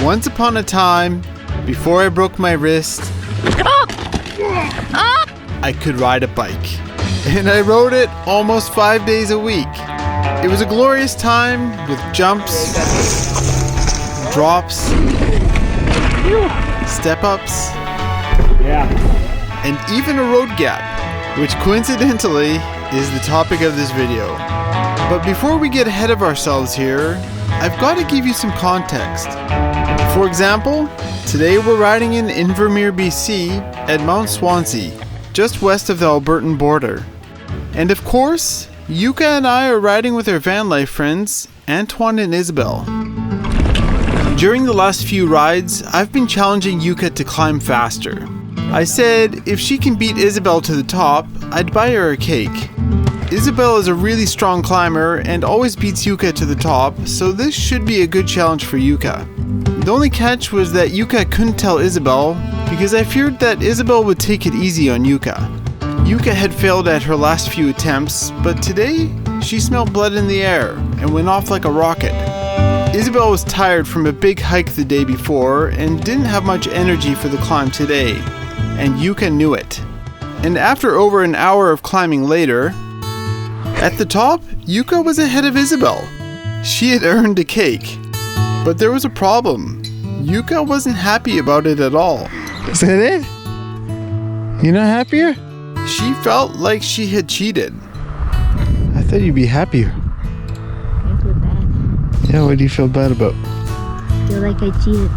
Once upon a time, before I broke my wrist, I could ride a bike. And I rode it almost 5 days a week. It was a glorious time with jumps, drops, step-ups, and even a road gap, which coincidentally is the topic of this video. But before we get ahead of ourselves here, I've got to give you some context. For example, today we're riding in Invermere, BC at Mount Swansea, just west of the Albertan border. And of course, Yuka and I are riding with our van life friends, Antoine and Isabel. During the last few rides, I've been challenging Yuka to climb faster. I said if she can beat Isabel to the top, I'd buy her a cake. Isabel is a really strong climber and always beats Yuka to the top, so this should be a good challenge for Yuka. The only catch was that Yuka couldn't tell Isabel because I feared that Isabel would take it easy on Yuka. Yuka had failed at her last few attempts, but today she smelled blood in the air and went off like a rocket. Isabel was tired from a big hike the day before and didn't have much energy for the climb today, and Yuka knew it. And after over an hour of climbing later, at the top, Yuka was ahead of Isabel. She had earned a cake. But there was a problem. Yuka wasn't happy about it at all. Is that it? You're not happier? She felt like she had cheated. I thought you'd be happier. I feel bad. Yeah, what do you feel bad about? I feel like I cheated.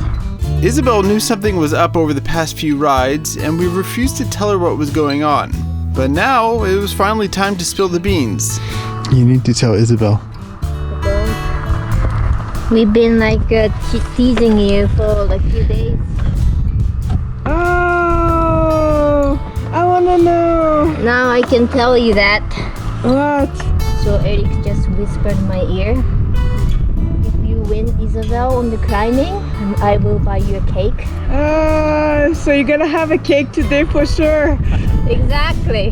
Isabel knew something was up over the past few rides, and we refused to tell her what was going on. But now, it was finally time to spill the beans. You need to tell Isabel. We've been like teasing you for like a few days. Oh, I wanna know. Now I can tell you that. What? So Eric just whispered in my ear. If you win Isabel on the climbing, I will buy you a cake. So you're gonna have a cake today for sure. Exactly.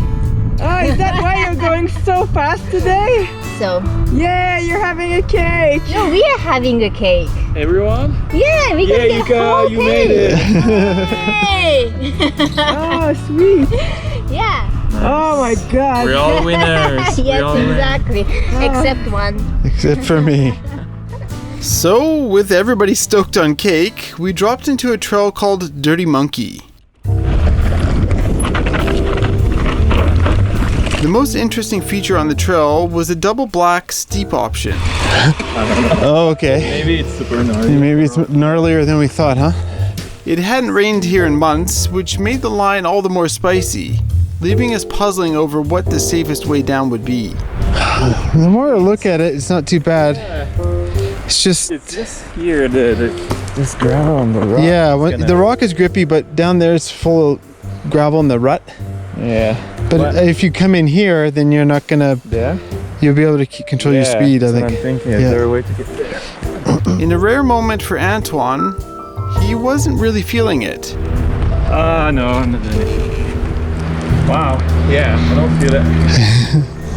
Oh, is that why you're going so fast today? So. Yeah, you're having a cake. No, we are having a cake. Everyone? Yeah, we can get a whole you cake. made it. Hey. Oh, sweet. Yeah. Oh my God. We're all winners. Yes, exactly. Except one. Except for me. So, with everybody stoked on cake, we dropped into a trail called Dirty Monkey. The most interesting feature on the trail was a double black steep option. Oh, okay. Maybe it's super gnarly. Maybe it's gnarlier than we thought, huh? It hadn't rained here in months, which made the line all the more spicy, leaving us puzzling over what the safest way down would be. The more I look at it, it's not too bad. It's just here, this gravel on the rock. Yeah, the rock is grippy, but down there it's full of gravel in the rut. Yeah. But if you come in here, then you're not gonna. Yeah. You'll be able to control your speed. I That's think. what I'm thinking. Is there a way to get there? In a rare moment for Antoine, he wasn't really feeling it. No, I'm not doing it. Wow. Yeah, I don't feel it.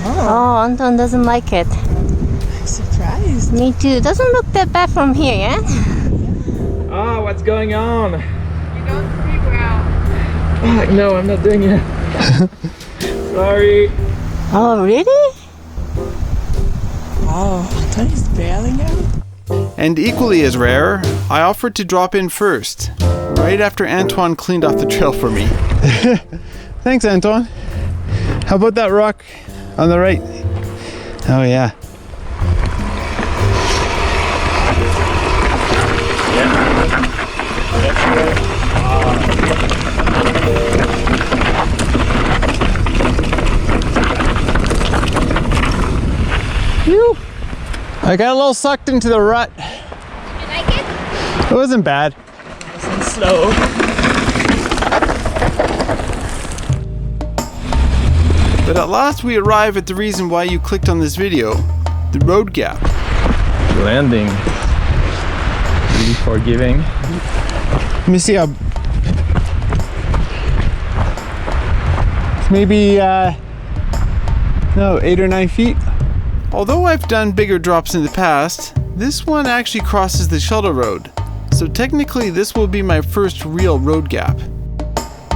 Oh, Anton doesn't like it. I'm surprised. Me too. Doesn't look that bad from here, yeah? Oh, what's going on? You don't see well. Oh, no, I'm not doing it. Sorry. Oh, really? Oh, Tony's bailing out. And equally as rare, I offered to drop in first, right after Antoine cleaned off the trail for me. Thanks, Antoine. How about that rock on the right? Oh yeah. You. I got a little sucked into the rut. You like it? It wasn't bad. Slow. But at last we arrive at the reason why you clicked on this video, the road gap. Landing. Really forgiving. Let me see how. Maybe no, 8 or 9 feet. Although I've done bigger drops in the past, this one actually crosses the shuttle road. so technically this will be my first real road gap.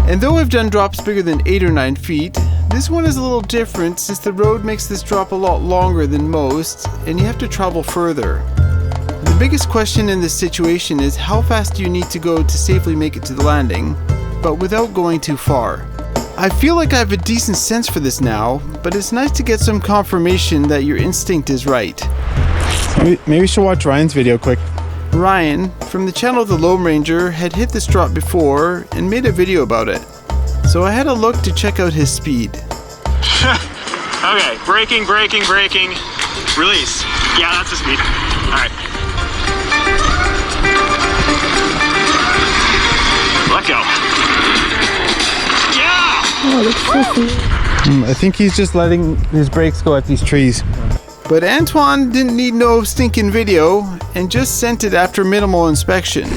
And though I've done drops bigger than 8 or 9 feet, this one is a little different since the road makes this drop a lot longer than most and you have to travel further. The biggest question in this situation is how fast do you need to go to safely make it to the landing, but without going too far. I feel like I have a decent sense for this now, but it's nice to get some confirmation that your instinct is right. Maybe we should watch Ryan's video quick. Ryan, from the channel The Lone Ranger, had hit this drop before and made a video about it. So I had a look to check out his speed. Okay, braking, braking, braking. Release. Yeah, that's the speed. All right. Let go. Yeah! I think he's just letting his brakes go at these trees. But Antoine didn't need no stinking video and just sent it after minimal inspection.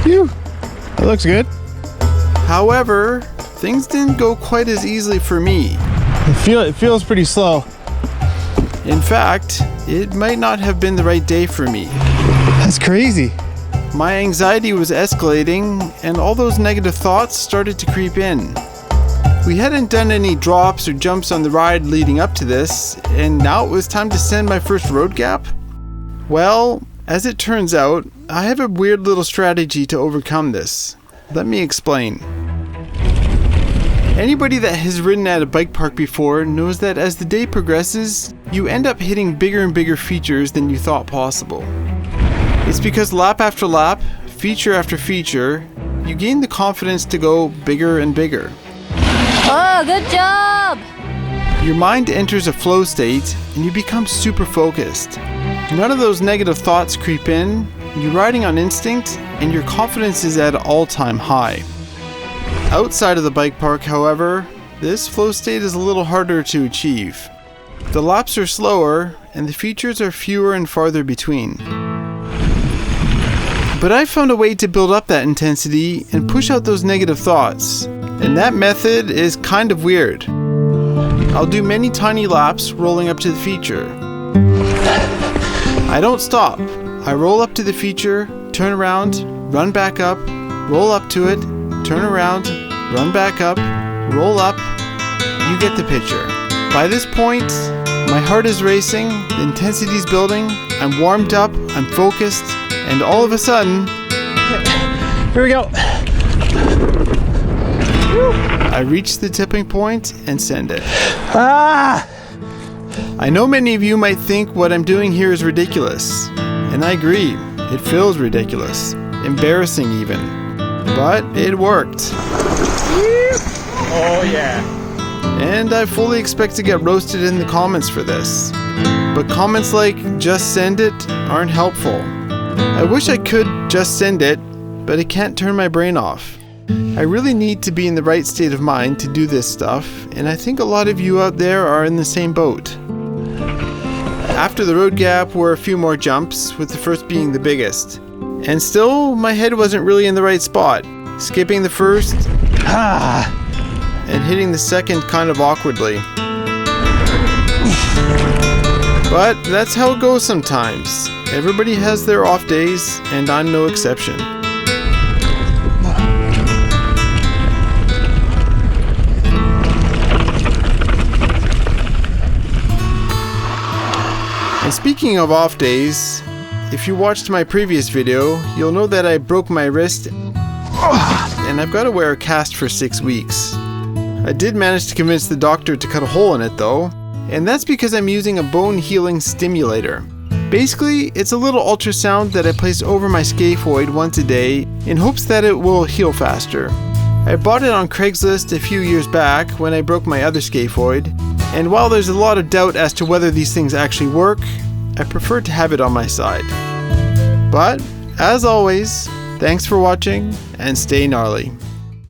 Phew, that looks good. However, things didn't go quite as easily for me. It feels pretty slow. In fact, it might not have been the right day for me. That's crazy. My anxiety was escalating and all those negative thoughts started to creep in. We hadn't done any drops or jumps on the ride leading up to this, and now it was time to send my first road gap? Well, as it turns out, I have a weird little strategy to overcome this. Let me explain. Anybody that has ridden at a bike park before knows that as the day progresses, you end up hitting bigger and bigger features than you thought possible. It's because lap after lap, feature after feature, you gain the confidence to go bigger and bigger. Oh, good job! Your mind enters a flow state and you become super focused. None of those negative thoughts creep in, you're riding on instinct and your confidence is at an all-time high. Outside of the bike park, however, this flow state is a little harder to achieve. The laps are slower and the features are fewer and farther between. But I found a way to build up that intensity and push out those negative thoughts. And that method is kind of weird. I'll do many tiny laps rolling up to the feature. I don't stop. I roll up to the feature, turn around, run back up, roll up to it, turn around, run back up, roll up. You get the picture. By this point, my heart is racing, the intensity is building, I'm warmed up, I'm focused, and all of a sudden, Here we go. I reach the tipping point and send it. Ah! I know many of you might think what I'm doing here is ridiculous, and I agree, it feels ridiculous, embarrassing even, but it worked. Oh yeah. And I fully expect to get roasted in the comments for this. But comments like, just send it, aren't helpful. I wish I could just send it, but I can't turn my brain off. I really need to be in the right state of mind to do this stuff, and I think a lot of you out there are in the same boat. After the road gap were a few more jumps, with the first being the biggest. And still, my head wasn't really in the right spot. Skipping the first, and hitting the second kind of awkwardly. But that's how it goes sometimes. Everybody has their off days, and I'm no exception. And speaking of off days, if you watched my previous video, you'll know that I broke my wrist and I've got to wear a cast for 6 weeks. I did manage to convince the doctor to cut a hole in it though, and that's because I'm using a bone healing stimulator. Basically, it's a little ultrasound that I place over my scaphoid once a day in hopes that it will heal faster. I bought it on Craigslist a few years back when I broke my other scaphoid, and while there's a lot of doubt as to whether these things actually work, I prefer to have it on my side. But, as always, thanks for watching and stay gnarly.